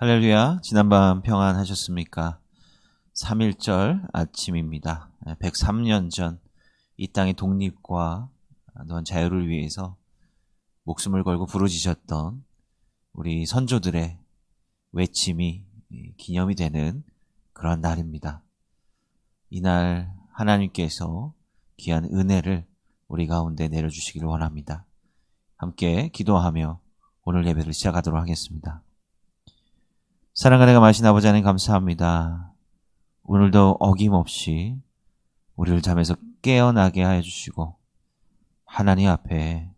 할렐루야, 지난밤 평안하셨습니까? 3.1절 아침입니다. 103년 전 이 땅의 독립과 또한 자유를 위해서 목숨을 걸고 부르짖었던 우리 선조들의 외침이 기념이 되는 그런 날입니다. 이날 하나님께서 귀한 은혜를 우리 가운데 내려주시기를 원합니다. 함께 기도하며 오늘 예배를 시작하도록 하겠습니다. 사랑과 내가 마신 아버지 하나님 감사합니다. 오늘도 어김없이 우리를 잠에서 깨어나게 하여 주시고 하나님 앞에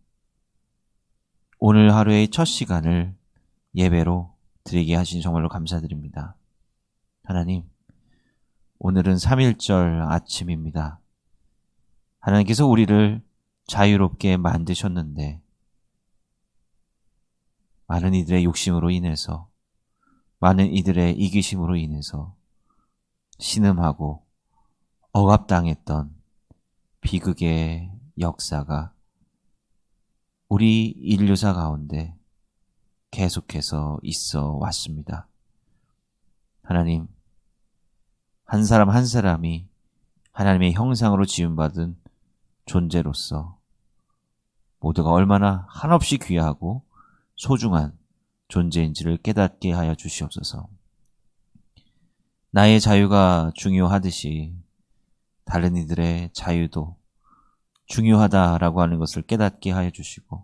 오늘 하루의 첫 시간을 예배로 드리게 하신 정말로 감사드립니다. 하나님, 오늘은 3.1절 아침입니다. 하나님께서 우리를 자유롭게 만드셨는데 많은 이들의 욕심으로 인해서, 많은 이들의 이기심으로 인해서 신음하고 억압당했던 비극의 역사가 우리 인류사 가운데 계속해서 있어 왔습니다. 하나님, 한 사람 한 사람이 하나님의 형상으로 지음받은 존재로서 모두가 얼마나 한없이 귀하고 소중한 존재인지를 깨닫게 하여 주시옵소서. 나의 자유가 중요하듯이 다른 이들의 자유도 중요하다라고 하는 것을 깨닫게 하여 주시고,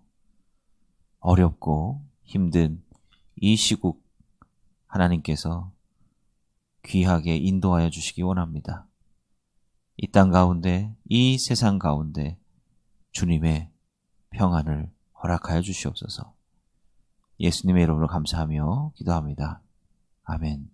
어렵고 힘든 이 시국 하나님께서 귀하게 인도하여 주시기 원합니다. 이 땅 가운데, 이 세상 가운데 주님의 평안을 허락하여 주시옵소서. 예수님의 이름으로 감사하며 기도합니다. 아멘.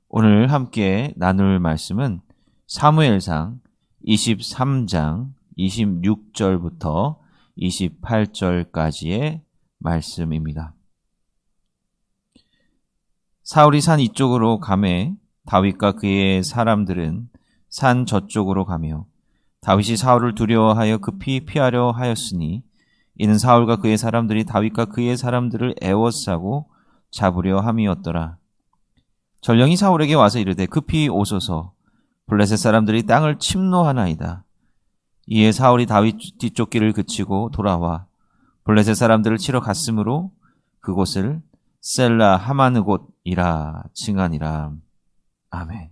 오늘 함께 나눌 말씀은 사무엘상 23장 26절부터 28절까지의 말씀입니다. 사울이 산 이쪽으로 가매 다윗과 그의 사람들은 산 저쪽으로 가며 다윗이 사울을 두려워하여 급히 피하려 하였으니 이는 사울과 그의 사람들이 다윗과 그의 사람들을 애워싸고 잡으려 함이었더라. 전령이 사울에게 와서 이르되 급히 오소서, 블레셋 사람들이 땅을 침노하나이다. 이에 사울이 다윗 뒤쫓기를 그치고 돌아와 블레셋 사람들을 치러 갔으므로 그곳을 셀라 하마느곳이라 칭하니라. 아멘.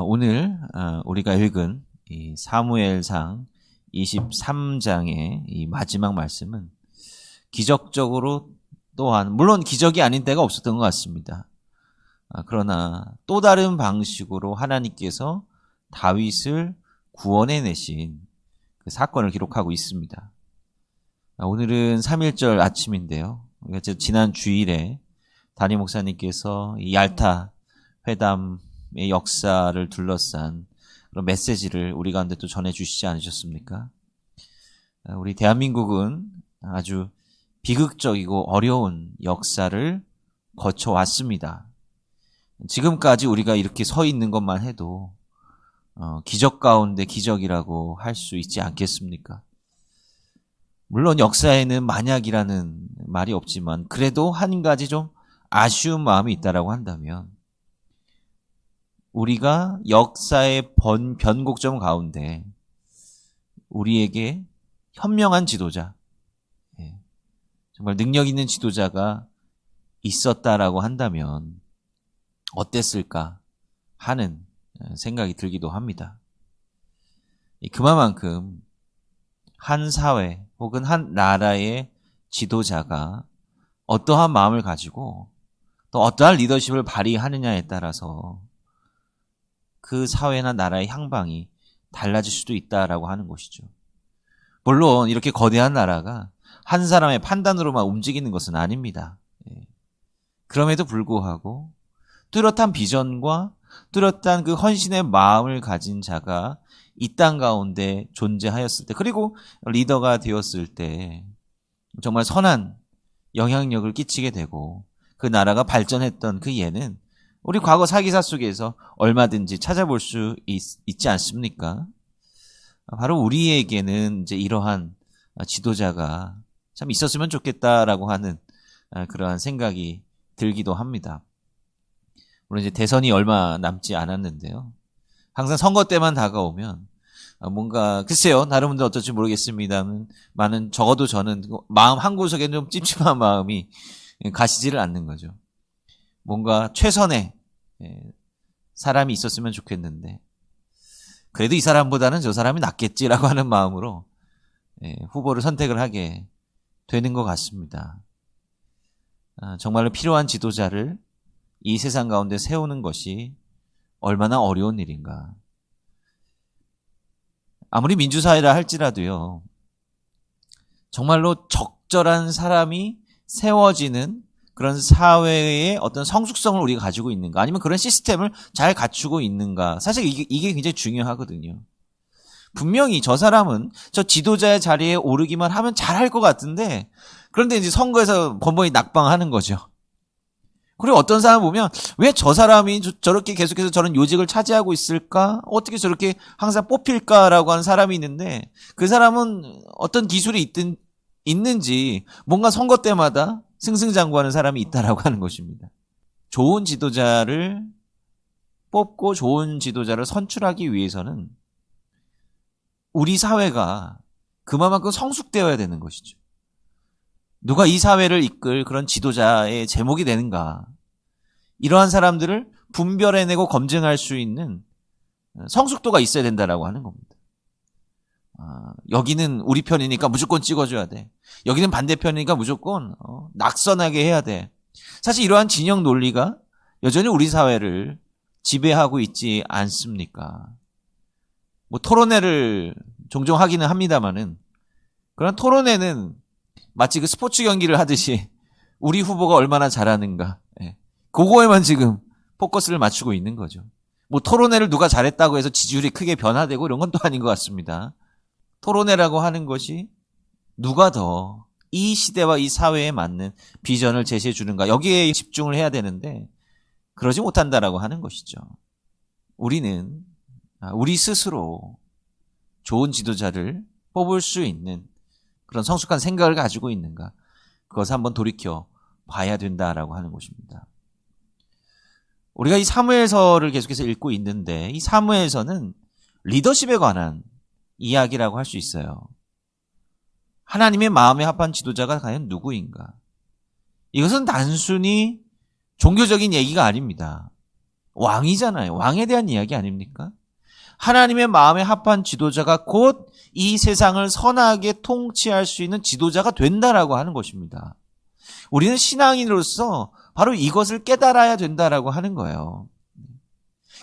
오늘 우리가 읽은 이 사무엘상 23장의 이 마지막 말씀은 기적적으로 또한, 물론 기적이 아닌 때가 없었던 것 같습니다. 그러나 또 다른 방식으로 하나님께서 다윗을 구원해내신 그 사건을 기록하고 있습니다. 오늘은 3.1절 아침인데요. 지난 주일에 담임 목사님께서 이 얄타 회담의 역사를 둘러싼 그런 메시지를 우리 가운데 또 전해주시지 않으셨습니까? 우리 대한민국은 아주 비극적이고 어려운 역사를 거쳐왔습니다. 지금까지 우리가 이렇게 서 있는 것만 해도 기적 가운데 기적이라고 할 수 있지 않겠습니까? 물론 역사에는 만약이라는 말이 없지만 그래도 한 가지 좀 아쉬운 마음이 있다라고 한다면, 우리가 역사의 변곡점 가운데 우리에게 현명한 지도자, 정말 능력 있는 지도자가 있었다라고 한다면 어땠을까 하는 생각이 들기도 합니다. 그만큼 한 사회 혹은 한 나라의 지도자가 어떠한 마음을 가지고 또 어떠한 리더십을 발휘하느냐에 따라서 그 사회나 나라의 향방이 달라질 수도 있다라고 하는 것이죠. 물론 이렇게 거대한 나라가 한 사람의 판단으로만 움직이는 것은 아닙니다. 그럼에도 불구하고 뚜렷한 비전과 뚜렷한 그 헌신의 마음을 가진 자가 이 땅 가운데 존재하였을 때, 그리고 리더가 되었을 때 정말 선한 영향력을 끼치게 되고 그 나라가 발전했던 그 예는 우리 과거 사기사 속에서 얼마든지 찾아볼 수 있지 않습니까? 바로 우리에게는 이제 이러한 지도자가 참 있었으면 좋겠다라고 하는 그러한 생각이 들기도 합니다. 물론 이제 대선이 얼마 남지 않았는데요. 항상 선거 때만 다가오면 뭔가 글쎄요, 다른 분들 어떨지 모르겠습니다만 적어도 저는 마음 한구석에 좀 찝찝한 마음이 가시지를 않는 거죠. 뭔가 최선의 사람이 있었으면 좋겠는데 그래도 이 사람보다는 저 사람이 낫겠지라고 하는 마음으로 후보를 선택을 하게 되는 것 같습니다. 정말로 필요한 지도자를 이 세상 가운데 세우는 것이 얼마나 어려운 일인가. 아무리 민주사회라 할지라도요, 정말로 적절한 사람이 세워지는 그런 사회의 어떤 성숙성을 우리가 가지고 있는가, 아니면 그런 시스템을 잘 갖추고 있는가. 사실 이게 굉장히 중요하거든요. 분명히 저 사람은 저 지도자의 자리에 오르기만 하면 잘할 것 같은데, 그런데 이제 선거에서 번번이 낙방하는 거죠. 그리고 어떤 사람 보면 왜 저 사람이 저렇게 계속해서 저런 요직을 차지하고 있을까? 어떻게 저렇게 항상 뽑힐까라고 하는 사람이 있는데, 그 사람은 어떤 기술이 있는지 뭔가 선거 때마다 승승장구하는 사람이 있다라고 하는 것입니다. 좋은 지도자를 뽑고 좋은 지도자를 선출하기 위해서는 우리 사회가 그만큼 성숙되어야 되는 것이죠. 누가 이 사회를 이끌 그런 지도자의 제목이 되는가. 이러한 사람들을 분별해내고 검증할 수 있는 성숙도가 있어야 된다라고 하는 겁니다. 여기는 우리 편이니까 무조건 찍어줘야 돼. 여기는 반대편이니까 무조건 낙선하게 해야 돼. 사실 이러한 진영 논리가 여전히 우리 사회를 지배하고 있지 않습니까? 뭐 토론회를 종종 하기는 합니다만은, 그런 토론회는 마치 그 스포츠 경기를 하듯이 우리 후보가 얼마나 잘하는가, 그거에만 지금 포커스를 맞추고 있는 거죠. 뭐 토론회를 누가 잘했다고 해서 지지율이 크게 변화되고 이런 건 또 아닌 것 같습니다. 토론회라고 하는 것이 누가 더 이 시대와 이 사회에 맞는 비전을 제시해 주는가, 여기에 집중을 해야 되는데 그러지 못한다라고 하는 것이죠. 우리는 우리 스스로 좋은 지도자를 뽑을 수 있는 그런 성숙한 생각을 가지고 있는가, 그것을 한번 돌이켜 봐야 된다라고 하는 것입니다. 우리가 이 사무엘서를 계속해서 읽고 있는데, 이 사무엘서는 리더십에 관한 이야기라고 할 수 있어요. 하나님의 마음에 합한 지도자가 과연 누구인가? 이것은 단순히 종교적인 얘기가 아닙니다. 왕이잖아요. 왕에 대한 이야기 아닙니까? 하나님의 마음에 합한 지도자가 곧 이 세상을 선하게 통치할 수 있는 지도자가 된다라고 하는 것입니다. 우리는 신앙인으로서 바로 이것을 깨달아야 된다라고 하는 거예요.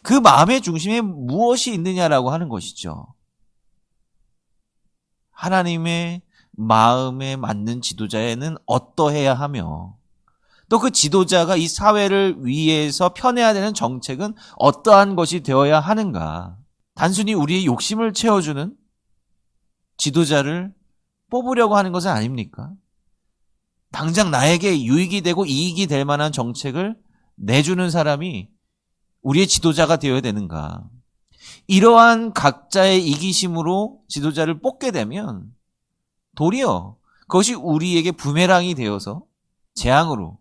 그 마음의 중심에 무엇이 있느냐라고 하는 것이죠. 하나님의 마음에 맞는 지도자에는 어떠해야 하며, 또 그 지도자가 이 사회를 위해서 펴내야 되는 정책은 어떠한 것이 되어야 하는가. 단순히 우리의 욕심을 채워주는 지도자를 뽑으려고 하는 것은 아닙니까? 당장 나에게 유익이 되고 이익이 될 만한 정책을 내주는 사람이 우리의 지도자가 되어야 되는가. 이러한 각자의 이기심으로 지도자를 뽑게 되면 도리어 그것이 우리에게 부메랑이 되어서 재앙으로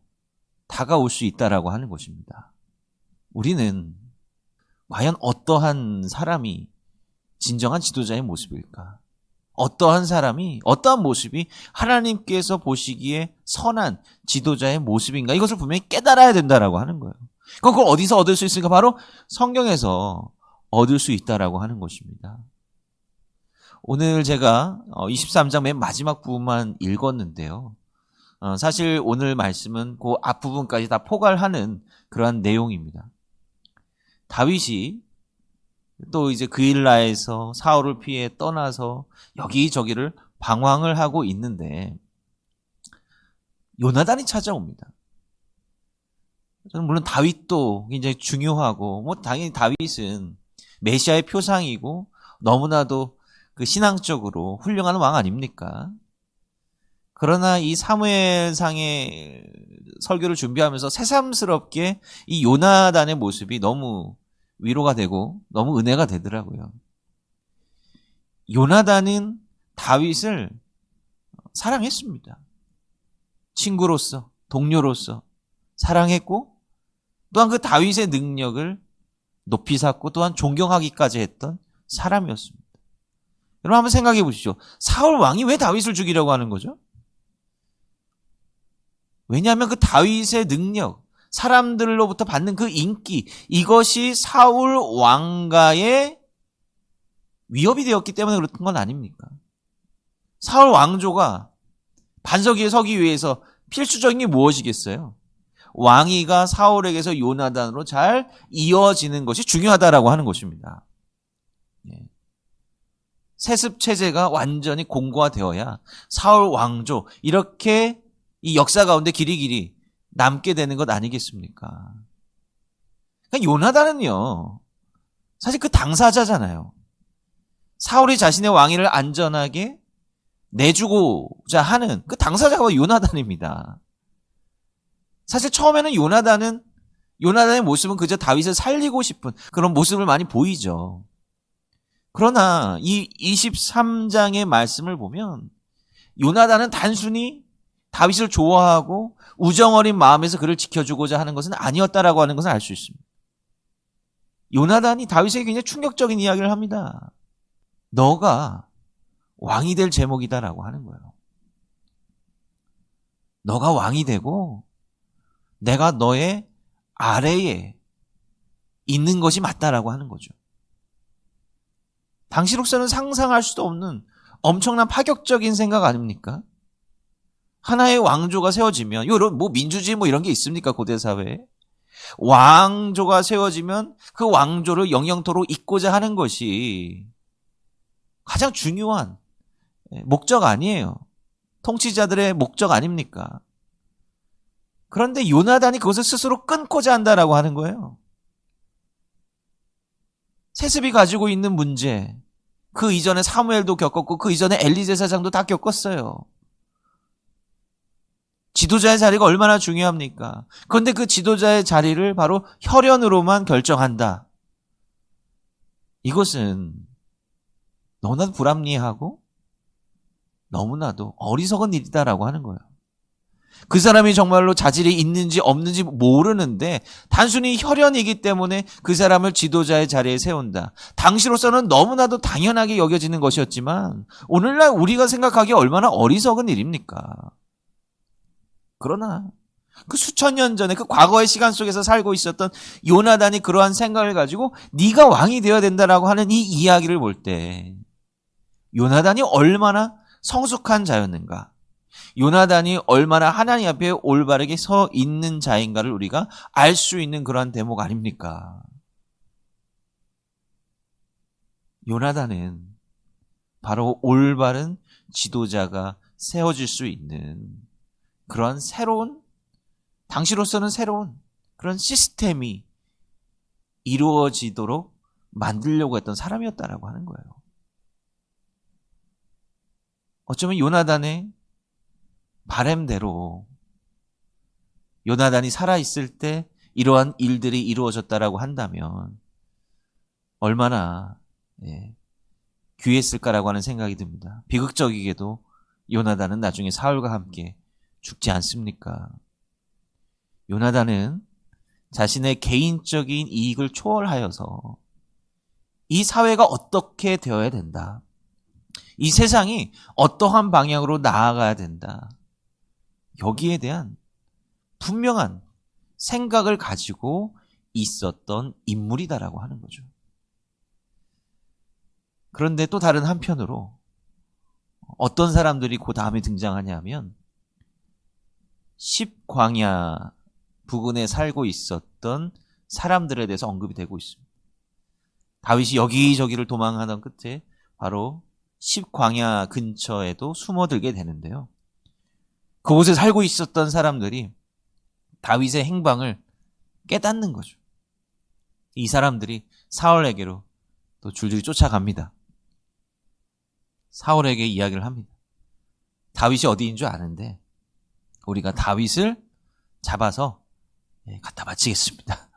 다가올 수 있다라고 하는 것입니다. 우리는 과연 어떠한 사람이 진정한 지도자의 모습일까? 어떠한 사람이, 어떠한 모습이 하나님께서 보시기에 선한 지도자의 모습인가? 이것을 분명히 깨달아야 된다라고 하는 거예요. 그걸 어디서 얻을 수 있을까? 바로 성경에서 얻을 수 있다라고 하는 것입니다. 오늘 제가 23장 맨 마지막 부분만 읽었는데요. 사실 오늘 말씀은 그 앞부분까지 다 포괄하는 그러한 내용입니다. 다윗이 또 이제 그일라에서 사울을 피해 떠나서 여기저기를 방황을 하고 있는데 요나단이 찾아옵니다. 저는 물론 다윗도 굉장히 중요하고, 뭐 당연히 다윗은 메시아의 표상이고 너무나도 그 신앙적으로 훌륭한 왕 아닙니까? 그러나 이 사무엘상의 설교를 준비하면서 새삼스럽게 이 요나단의 모습이 너무 위로가 되고 너무 은혜가 되더라고요. 요나단은 다윗을 사랑했습니다. 친구로서, 동료로서 사랑했고 또한 그 다윗의 능력을 높이 샀고 또한 존경하기까지 했던 사람이었습니다. 여러분 한번 생각해 보십시오. 사울 왕이 왜 다윗을 죽이려고 하는 거죠? 왜냐하면 그 다윗의 능력, 사람들로부터 받는 그 인기, 이것이 사울 왕가의 위협이 되었기 때문에 그렇던 건 아닙니까? 사울 왕조가 반석 위에 서기 위해서 필수적인 게 무엇이겠어요? 왕위가 사울에게서 요나단으로 잘 이어지는 것이 중요하다라고 하는 것입니다. 세습 체제가 완전히 공고화되어야 사울 왕조 이렇게 이 역사 가운데 길이길이 남게 되는 것 아니겠습니까? 그러니까 요나단은요, 사실 그 당사자잖아요. 사울이 자신의 왕위를 안전하게 내주고자 하는 그 당사자가 요나단입니다. 사실 처음에는 요나단의 모습은 그저 다윗을 살리고 싶은 그런 모습을 많이 보이죠. 그러나 이 23장의 말씀을 보면 요나단은 단순히 다윗을 좋아하고 우정어린 마음에서 그를 지켜주고자 하는 것은 아니었다라고 하는 것을 알 수 있습니다. 요나단이 다윗에게 굉장히 충격적인 이야기를 합니다. 너가 왕이 될 제목이다라고 하는 거예요. 너가 왕이 되고 내가 너의 아래에 있는 것이 맞다라고 하는 거죠. 당시로서는 상상할 수도 없는 엄청난 파격적인 생각 아닙니까? 하나의 왕조가 세워지면, 뭐 민주주의 뭐 이런 게 있습니까? 고대 사회에. 왕조가 세워지면 그 왕조를 영영토로 잇고자 하는 것이 가장 중요한 목적 아니에요. 통치자들의 목적 아닙니까? 그런데 요나단이 그것을 스스로 끊고자 한다라고 하는 거예요. 세습이 가지고 있는 문제, 그 이전에 사무엘도 겪었고 그 이전에 엘리제사장도 다 겪었어요. 지도자의 자리가 얼마나 중요합니까? 그런데 그 지도자의 자리를 바로 혈연으로만 결정한다. 이것은 너무나도 불합리하고 너무나도 어리석은 일이다라고 하는 거예요. 그 사람이 정말로 자질이 있는지 없는지 모르는데 단순히 혈연이기 때문에 그 사람을 지도자의 자리에 세운다. 당시로서는 너무나도 당연하게 여겨지는 것이었지만 오늘날 우리가 생각하기에 얼마나 어리석은 일입니까? 그러나 그 수천 년 전에 그 과거의 시간 속에서 살고 있었던 요나단이 그러한 생각을 가지고 네가 왕이 되어야 된다라고 하는 이 이야기를 볼 때 요나단이 얼마나 성숙한 자였는가, 요나단이 얼마나 하나님 앞에 올바르게 서 있는 자인가를 우리가 알 수 있는 그러한 대목 아닙니까? 요나단은 바로 올바른 지도자가 세워질 수 있는 그런 새로운, 당시로서는 새로운 그런 시스템이 이루어지도록 만들려고 했던 사람이었다라고 하는 거예요. 어쩌면 요나단의 바램대로 요나단이 살아있을 때 이러한 일들이 이루어졌다라고 한다면 얼마나 귀했을까라고 하는 생각이 듭니다. 비극적이게도 요나단은 나중에 사울과 함께 죽지 않습니까? 요나단은 자신의 개인적인 이익을 초월하여서 이 사회가 어떻게 되어야 된다, 이 세상이 어떠한 방향으로 나아가야 된다, 여기에 대한 분명한 생각을 가지고 있었던 인물이다라고 하는 거죠. 그런데 또 다른 한편으로 어떤 사람들이 그 다음에 등장하냐면 10광야 부근에 살고 있었던 사람들에 대해서 언급이 되고 있습니다. 다윗이 여기저기를 도망하던 끝에 바로 10광야 근처에도 숨어들게 되는데요. 그곳에 살고 있었던 사람들이 다윗의 행방을 깨닫는 거죠. 이 사람들이 사울에게로 또 줄줄이 쫓아갑니다. 사울에게 이야기를 합니다. 다윗이 어디인 줄 아는데 우리가 다윗을 잡아서 갖다 바치겠습니다.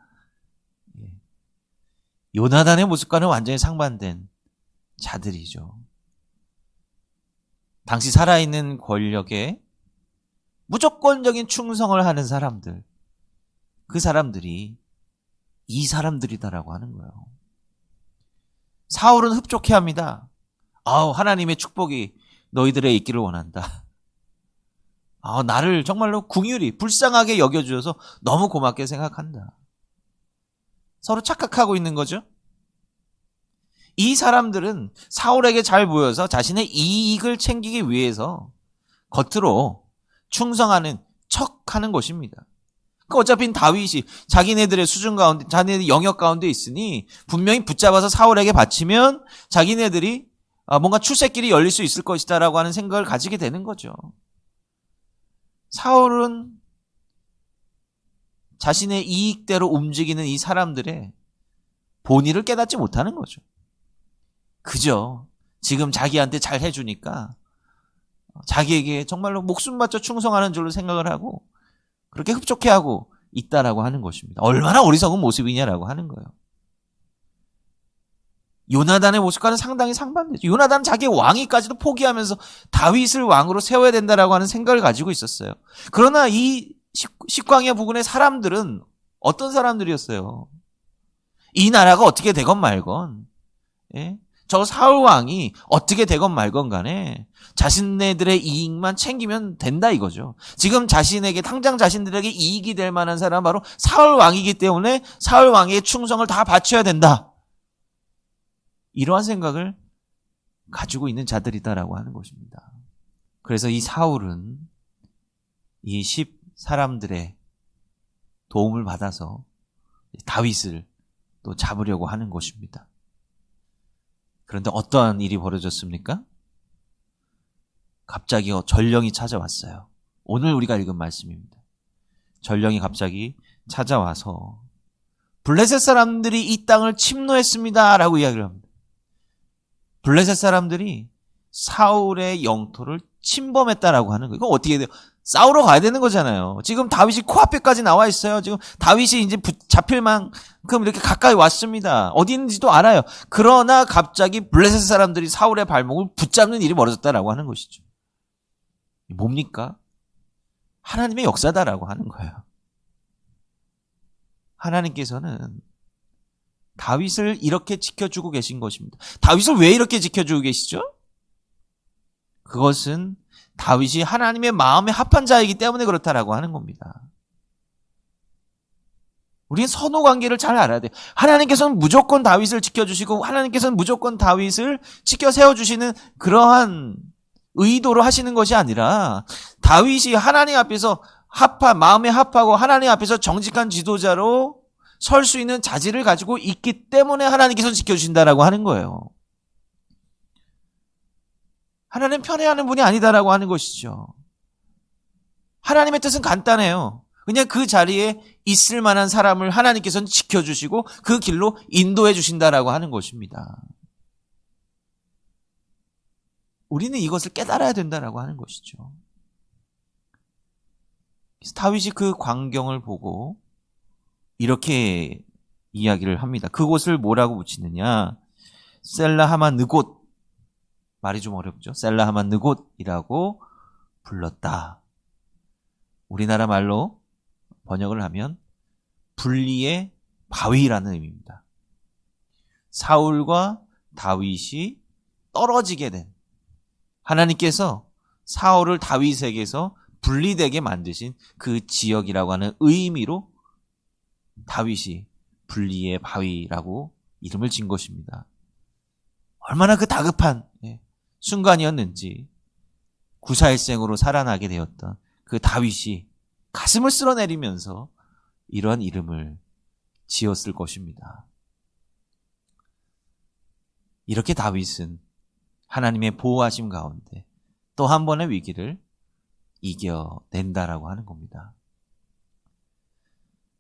요나단의 모습과는 완전히 상반된 자들이죠. 당시 살아있는 권력의 무조건적인 충성을 하는 사람들, 그 사람들이 이 사람들이다라고 하는 거예요. 사울은 흡족해합니다. 하나님의 축복이 너희들의 있기를 원한다. 나를 정말로 긍휼히 불쌍하게 여겨주셔서 너무 고맙게 생각한다. 서로 착각하고 있는 거죠. 이 사람들은 사울에게 잘 보여서 자신의 이익을 챙기기 위해서 겉으로 충성하는 척하는 것입니다. 어차피 다윗이 자기네들의 수준 가운데, 자기네들 영역 가운데 있으니 분명히 붙잡아서 사울에게 바치면 자기네들이 뭔가 출세길이 열릴 수 있을 것이다라고 하는 생각을 가지게 되는 거죠. 사울은 자신의 이익대로 움직이는 이 사람들의 본의를 깨닫지 못하는 거죠. 그저 지금 자기한테 잘 해주니까 자기에게 정말로 목숨 바쳐 충성하는 줄로 생각을 하고 그렇게 흡족해하고 있다라고 하는 것입니다. 얼마나 어리석은 모습이냐라고 하는 거예요. 요나단의 모습과는 상당히 상반되죠. 요나단은 자기 왕위까지도 포기하면서 다윗을 왕으로 세워야 된다라고 하는 생각을 가지고 있었어요. 그러나 이 식광야 부근의 사람들은 어떤 사람들이었어요? 이 나라가 어떻게 되건 말건, 저 사울 왕이 어떻게 되건 말건 간에 자신네들의 이익만 챙기면 된다 이거죠. 지금 당장 자신들에게 이익이 될 만한 사람은 바로 사울 왕이기 때문에 사울 왕의 충성을 다 바쳐야 된다. 이러한 생각을 가지고 있는 자들이다라고 하는 것입니다. 그래서 이 사울은 이 10사람들의 도움을 받아서 다윗을 또 잡으려고 하는 것입니다. 그런데 어떠한 일이 벌어졌습니까? 갑자기 전령이 찾아왔어요. 오늘 우리가 읽은 말씀입니다. 전령이 갑자기 찾아와서 블레셋 사람들이 이 땅을 침노했습니다 라고 이야기를 합니다. 블레셋 사람들이 사울의 영토를 침범했다라고 하는 거예요. 이거 어떻게 돼요? 싸우러 가야 되는 거잖아요. 지금 다윗이 코앞에까지 나와 있어요. 지금 다윗이 이제 잡힐 만큼 이렇게 가까이 왔습니다. 어디 있는지도 알아요. 그러나 갑자기 블레셋 사람들이 사울의 발목을 붙잡는 일이 벌어졌다라고 하는 것이죠. 뭡니까? 하나님의 역사다라고 하는 거예요. 하나님께서는 다윗을 이렇게 지켜주고 계신 것입니다. 다윗을 왜 이렇게 지켜주고 계시죠? 그것은 다윗이 하나님의 마음에 합한 자이기 때문에 그렇다라고 하는 겁니다. 우리는 선후 관계를 잘 알아야 돼요. 하나님께서는 무조건 다윗을 지켜주시고 하나님께서는 무조건 다윗을 지켜 세워주시는 그러한 의도로 하시는 것이 아니라 다윗이 하나님 앞에서 마음에 합하고 하나님 앞에서 정직한 지도자로 설 수 있는 자질을 가지고 있기 때문에 하나님께서 지켜주신다라고 하는 거예요. 하나님 편애하는 분이 아니다라고 하는 것이죠. 하나님의 뜻은 간단해요. 그냥 그 자리에 있을 만한 사람을 하나님께서는 지켜주시고 그 길로 인도해 주신다라고 하는 것입니다. 우리는 이것을 깨달아야 된다라고 하는 것이죠. 그래서 다윗이 그 광경을 보고 이렇게 이야기를 합니다. 그곳을 뭐라고 붙이느냐? 셀라하만 느곳. 말이 좀 어렵죠? 셀라하만 느곳이라고 불렀다. 우리나라 말로 번역을 하면 분리의 바위라는 의미입니다. 사울과 다윗이 떨어지게 된 하나님께서 사울을 다윗에게서 분리되게 만드신 그 지역이라고 하는 의미로 다윗이 분리의 바위라고 이름을 진 것입니다. 얼마나 그 다급한 순간이었는지 구사일생으로 살아나게 되었던 그 다윗이 가슴을 쓸어내리면서 이러한 이름을 지었을 것입니다. 이렇게 다윗은 하나님의 보호하심 가운데 또 한 번의 위기를 이겨낸다라고 하는 겁니다.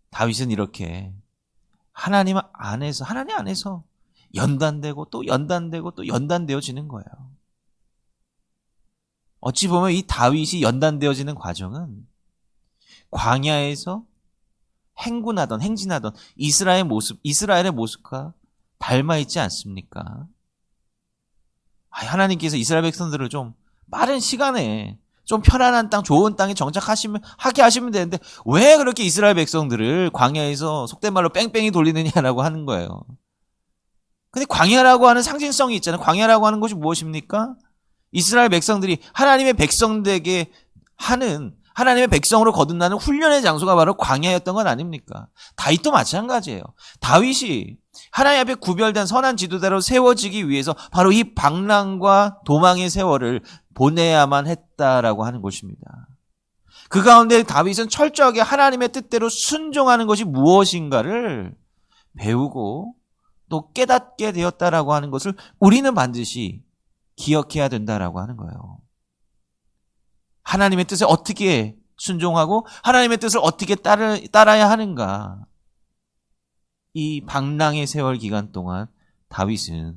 다윗은 이렇게 하나님 안에서 연단되고 또 연단되고 또 연단되어지는 거예요. 어찌 보면 이 다윗이 연단되어지는 과정은 광야에서 행진하던 이스라엘의 모습과 닮아 있지 않습니까? 하나님께서 이스라엘 백성들을 좀 빠른 시간에 좀 편안한 땅, 좋은 땅에 하게 하시면 되는데 왜 그렇게 이스라엘 백성들을 광야에서 속된 말로 뺑뺑이 돌리느냐라고 하는 거예요. 근데 광야라고 하는 상징성이 있잖아요. 광야라고 하는 것이 무엇입니까? 이스라엘 백성들이 하나님의 백성들에게 하는, 하나님의 백성으로 거듭나는 훈련의 장소가 바로 광야였던 건 아닙니까? 다윗도 마찬가지예요. 다윗이 하나님 앞에 구별된 선한 지도자로 세워지기 위해서 바로 이 방랑과 도망의 세월을 보내야만 했다라고 하는 것입니다. 그 가운데 다윗은 철저하게 하나님의 뜻대로 순종하는 것이 무엇인가를 배우고 또 깨닫게 되었다라고 하는 것을 우리는 반드시 기억해야 된다라고 하는 거예요. 하나님의 뜻에 어떻게 순종하고 하나님의 뜻을 어떻게 따라야 하는가. 이 방랑의 세월 기간 동안 다윗은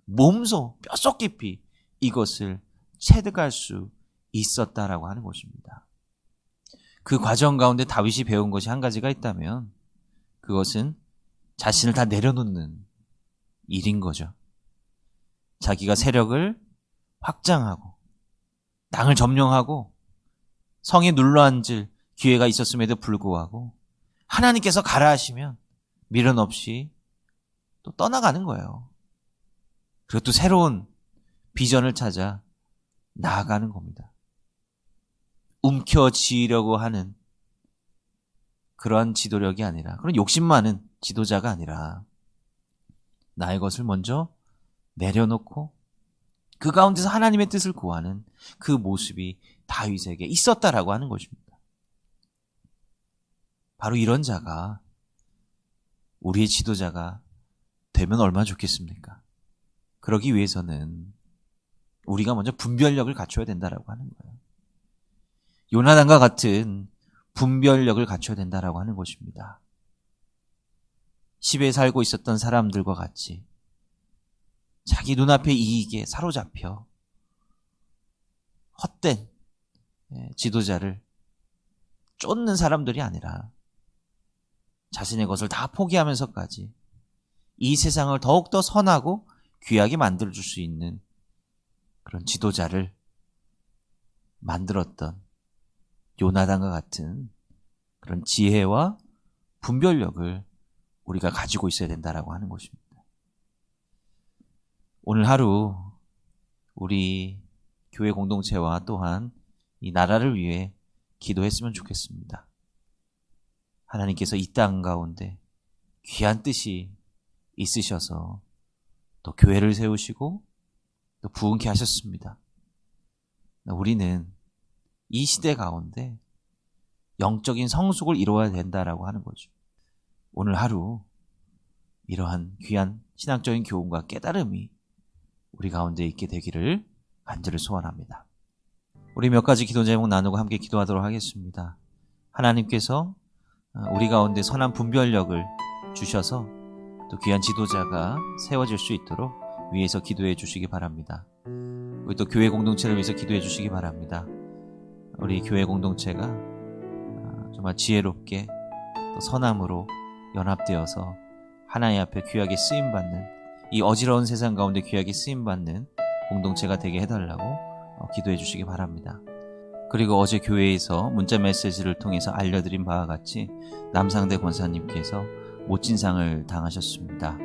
몸소 뼛속 깊이 이것을 체득할 수 있었다라고 하는 것입니다. 그 과정 가운데 다윗이 배운 것이 한 가지가 있다면 그것은 자신을 다 내려놓는 일인 거죠. 자기가 세력을 확장하고 땅을 점령하고 성에 눌러앉을 기회가 있었음에도 불구하고 하나님께서 가라 하시면 미련 없이 또 떠나가는 거예요. 그리고 또 새로운 비전을 찾아 나아가는 겁니다. 움켜쥐려고 하는 그러한 지도력이 아니라, 그런 욕심 많은 지도자가 아니라 나의 것을 먼저 내려놓고 그 가운데서 하나님의 뜻을 구하는 그 모습이 다윗에게 있었다라고 하는 것입니다. 바로 이런 자가 우리의 지도자가 되면 얼마나 좋겠습니까? 그러기 위해서는 우리가 먼저 분별력을 갖춰야 된다라고 하는 거예요. 요나단과 같은 분별력을 갖춰야 된다라고 하는 것입니다. 집에 살고 있었던 사람들과 같이 자기 눈앞의 이익에 사로잡혀 헛된 지도자를 쫓는 사람들이 아니라 자신의 것을 다 포기하면서까지 이 세상을 더욱더 선하고 귀하게 만들어줄 수 있는 그런 지도자를 만들었던 요나단과 같은 그런 지혜와 분별력을 우리가 가지고 있어야 된다라고 하는 것입니다. 오늘 하루 우리 교회 공동체와 또한 이 나라를 위해 기도했으면 좋겠습니다. 하나님께서 이 땅 가운데 귀한 뜻이 있으셔서 또 교회를 세우시고 또 부흥케 하셨습니다. 우리는 이 시대 가운데 영적인 성숙을 이루어야 된다라고 하는 거죠. 오늘 하루 이러한 귀한 신앙적인 교훈과 깨달음이 우리 가운데 있게 되기를 간절히 소원합니다. 우리 몇 가지 기도 제목 나누고 함께 기도하도록 하겠습니다. 하나님께서 우리 가운데 선한 분별력을 주셔서 또 귀한 지도자가 세워질 수 있도록 위에서 기도해 주시기 바랍니다. 우리 또 교회 공동체를 위해서 기도해 주시기 바랍니다. 우리 교회 공동체가 정말 지혜롭게 또 선함으로 연합되어서 하나님 앞에 귀하게 쓰임받는, 이 어지러운 세상 가운데 귀하게 쓰임받는 공동체가 되게 해달라고 기도해 주시기 바랍니다. 그리고 어제 교회에서 문자 메시지를 통해서 알려드린 바와 같이 남상대 권사님께서 못진상을 당하셨습니다.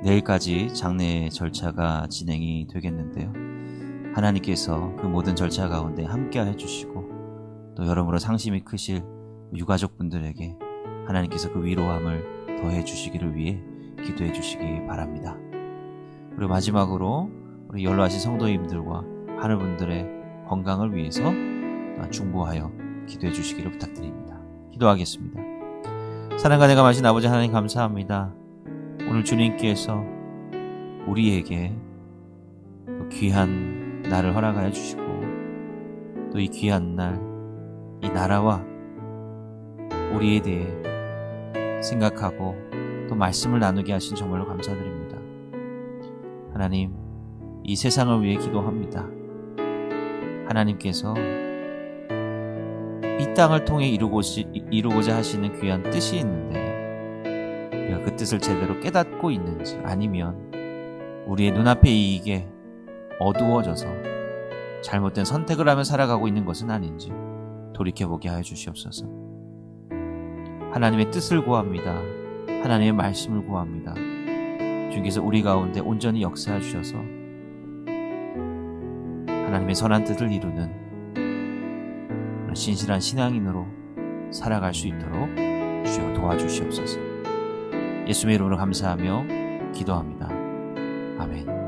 내일까지 장례 절차가 진행이 되겠는데요. 하나님께서 그 모든 절차 가운데 함께 해주시고 또 여러모로 상심이 크실 유가족분들에게 하나님께서 그 위로함을 더해 주시기를 위해 기도해 주시기 바랍니다. 그리고 마지막으로 우리 연로하신 성도님들과 하늘분들의 건강을 위해서 중보하여 기도해 주시기를 부탁드립니다. 기도하겠습니다. 사랑과 내가 마신 아버지 하나님 감사합니다. 오늘 주님께서 우리에게 또 귀한 날을 허락하여 주시고 또 이 귀한 날, 이 나라와 우리에 대해 생각하고 또 말씀을 나누게 하신 정말로 감사드립니다. 하나님, 이 세상을 위해 기도합니다. 하나님께서 이 땅을 통해 이루고자 하시는 귀한 뜻이 있는데 우리가 그 뜻을 제대로 깨닫고 있는지, 아니면 우리의 눈앞의 이익에 어두워져서 잘못된 선택을 하며 살아가고 있는 것은 아닌지 돌이켜보게 하여 주시옵소서. 하나님의 뜻을 구합니다. 하나님의 말씀을 구합니다. 주께서 우리 가운데 온전히 역사해 주셔서 하나님의 선한 뜻을 이루는 신실한 신앙인으로 살아갈 수 있도록 주여 도와주시옵소서. 예수님의 이름으로 감사하며 기도합니다. 아멘.